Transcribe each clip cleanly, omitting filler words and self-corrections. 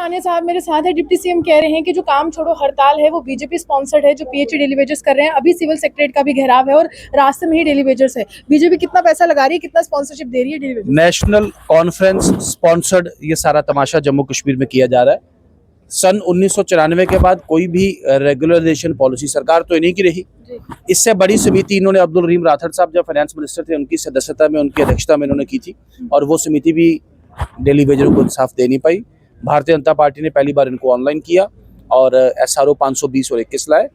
पठानिया साहब मेरे साथ है। डिप्टी सीएम कह रहे हैं कि जो काम छोड़ो हड़ताल है वो बीजेपी स्पॉन्सर्ड है, जो पीएचई डेली वेजेस कर रहे हैं। अभी सिविल सेक्रेटरीट का भी घेराव है और रास्ते में ही डेली वेजर्स है। बीजेपी कितना पैसा लगा रही है, कितना स्पॉन्सरशिप दे रही है daily wagers? National conference sponsored ये सारा तमाशा जम्मू कश्मीर में किया जा रहा है। सन 1994 के बाद कोई भी रेगुलराइजेशन पॉलिसी सरकार तो इन्हीं की रही। इससे बड़ी समिति इन्होंने अब्दुल रहीम राठौर साहब जब फाइनेंस मिनिस्टर थे उनकी सदस्यता में, उनकी अध्यक्षता में इन्होंने की थी, और वो समिति भी डेली वेजरों को इंसाफ दे नहीं पाई। भारतीय जनता पार्टी ने पहली बार इनको ऑनलाइन किया और SRO 520 और 21 लाए।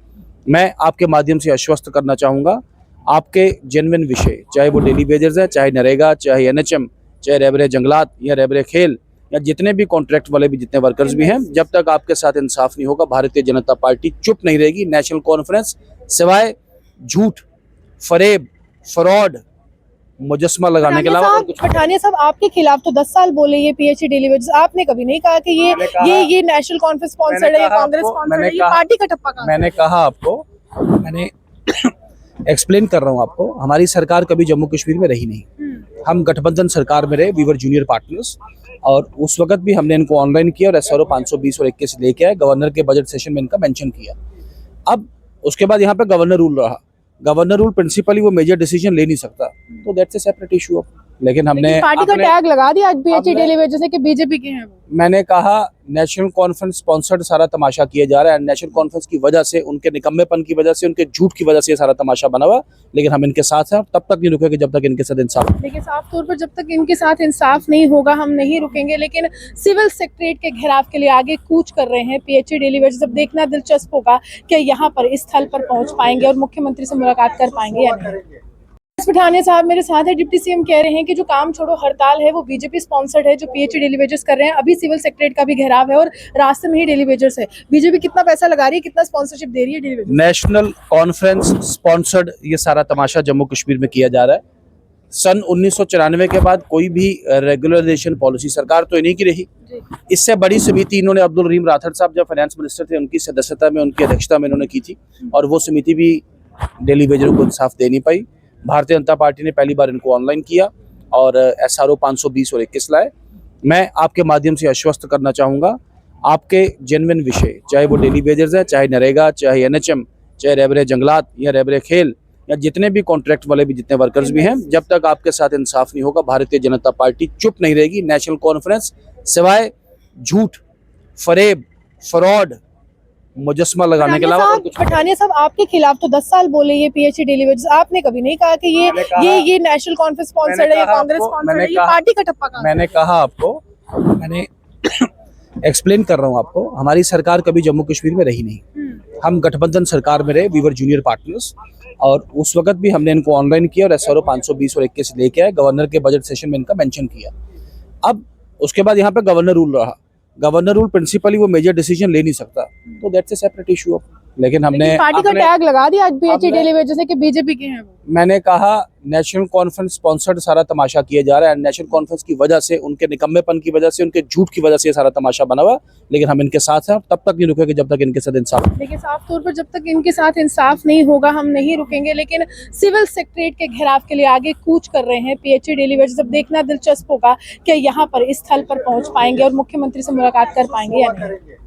मैं आपके माध्यम से आश्वस्त करना चाहूँगा, आपके जेन्युइन विषय, चाहे वो डेली वेजर्स है, चाहे नरेगा, चाहे NHM, चाहे रेबरे जंगलात या रेबरे खेल या जितने भी कॉन्ट्रैक्ट वाले भी जितने वर्कर्स भी हैं, जब तक आपके साथ इंसाफ नहीं होगा भारतीय जनता पार्टी चुप नहीं रहेगी। नेशनल कॉन्फ्रेंस सिवाय झूठ, फरेब, फ्रॉड, मुजस्मा लगाने के अलावा कुछ। पठानिया साहब आपके खिलाफ तो 10 साल बोले ये पीएचई डेली वेजेस, आपने कभी नहीं कहा कि ये नेशनल कॉन्फ्रेंस स्पॉन्सर्ड है, कांग्रेस स्पॉन्सर्ड है, ये पार्टी का टप्पा कहां? मैंने कहा आपको, मैंने एक्सप्लेन कर रहा हूँ आपको, हमारी सरकार कभी जम्मू कश्मीर में रही नहीं। हम गठबंधन सरकार में रहे, वी वर जूनियर पार्टनर्स, और उस वक्त भी हमने इनको ऑनलाइन किया और SRO 520 और 21 लेके आए। गवर्नर के बजट सेशन में इनका मेंशन किया। अब उसके बाद यहाँ पे गवर्नर रूल रहा। गवर्नर रूल प्रिंसिपली वो मेजर डिसीजन ले नहीं सकता, तो दैट्स अ सेपरेट इशू। लेकिन हमने पार्टी का टैग लगा दिया आज पीएचई डेली वेजेस कि बीजेपी के हैं। मैंने कहा नेशनल कॉन्फ्रेंस स्पॉन्सर्ड सारा तमाशा किया जा रहा है। नेशनल कॉन्फ्रेंस की वजह से, उनके निकम्मेपन की वजह से, उनके झूठ की वजह से ये सारा तमाशा बना हुआ। लेकिन हम इनके साथ हैं, तब तक नहीं रुकेंगे जब तक इनके साथ इंसाफ। देखिए, साफ तौर पर जब तक इनके साथ इंसाफ नहीं होगा हम नहीं रुकेंगे। लेकिन सिविल सेक्रेटरीट के घेराव के लिए आगे कूच कर रहे हैं पीएचई डेली वेजेस। अब देखना दिलचस्प होगा कि यहाँ पर इस स्थल पर पहुंच पाएंगे और मुख्यमंत्री से मुलाकात कर पाएंगे या नहीं। पठानिया साहब मेरे साथ है। डिप्टी सीएम कह रहे हैं कि जो काम छोड़ो हड़ताल है वो बीजेपी स्पॉन्सर्ड है, जो पीएचई डेली वेजेस कर रहे हैं। अभी सिविल सेक्रेटरीट का भी घेराव है और रास्ते में ही डेली वेजर्स है। बीजेपी कितना पैसा लगा रही है, कितना स्पॉन्सरशिप दे रही है daily wagers? National conference sponsored ये सारा तमाशा जम्मू कश्मीर में किया जा रहा है। सन 1994 के बाद कोई भी रेगुलराइजेशन पॉलिसी सरकार तो इन्हीं की रही। इससे बड़ी समिति इन्होंने अब्दुल रहीम राठौर साहब जब फाइनेंस मिनिस्टर थे उनकी सदस्यता में, उनकी अध्यक्षता में इन्होंने की थी, और वो समिति भी डेली वेजरों को इंसाफ दे नहीं पाई। भारतीय जनता पार्टी ने पहली बार इनको ऑनलाइन किया और SRO 520 और 21 लाए। मैं आपके माध्यम से आश्वस्त करना चाहूँगा, आपके जेन्युइन विषय, चाहे वो डेली वेजर्स है, चाहे नरेगा, चाहे NHM, चाहे रेबरे जंगलात या रेबरे खेल या जितने भी कॉन्ट्रैक्ट वाले भी जितने वर्कर्स भी हैं, जब तक आपके साथ इंसाफ नहीं होगा भारतीय जनता पार्टी चुप नहीं रहेगी। नेशनल कॉन्फ्रेंस सिवाय झूठ, फरेब, फ्रॉड, मुजस्मा लगाने के अलावा कुछ। पठानिया साहब आपके खिलाफ तो 10 साल बोले ये पीएचई डेली वेजेस, आपने कभी नहीं कहा कि ये नेशनल कॉन्फ्रेंस स्पॉन्सर्ड है, कांग्रेस स्पॉन्सर्ड है, ये पार्टी का टप्पा कहां? मैंने कहा आपको, मैंने एक्सप्लेन कर रहा हूँ आपको, हमारी सरकार कभी जम्मू कश्मीर में रही नहीं। हम गठबंधन सरकार में रहे, वी वर जूनियर पार्टनर्स, और उस वक्त भी हमने इनको ऑनलाइन किया और SRO 520 और 21 लेके आए। गवर्नर के बजट सेशन में इनका मेंशन किया। अब उसके बाद यहाँ पे गवर्नर रूल रहा। गवर्नर रूल प्रिंसिपली वो मेजर डिसीजन ले नहीं सकता, तो दैट्स अ सेपरेट इशू। लेकिन हमने पार्टी का टैग लगा दिया आज पीएचई डेली वेजेस कि बीजेपी के हैं। मैंने कहा नेशनल कॉन्फ्रेंस स्पॉन्सर्ड सारा तमाशा किया जा रहा है। नेशनल कॉन्फ्रेंस की वजह से, उनके निकम्मेपन की वजह से, उनके झूठ की वजह से ये सारा तमाशा बना हुआ। लेकिन हम इनके साथ हैं, तब तक नहीं रुकेंगे जब तक इनके साथ इंसाफ। देखिए, साफ तौर पर जब तक इनके साथ इंसाफ नहीं होगा हम नहीं रुकेंगे। लेकिन सिविल सेक्रेटरीट के घेराव के लिए आगे कूच कर रहे हैं पीएचई डेली वेजेस। अब देखना दिलचस्प होगा कि यहाँ पर इस स्थल पर पहुंच पाएंगे और मुख्यमंत्री से मुलाकात कर पाएंगे या नहीं।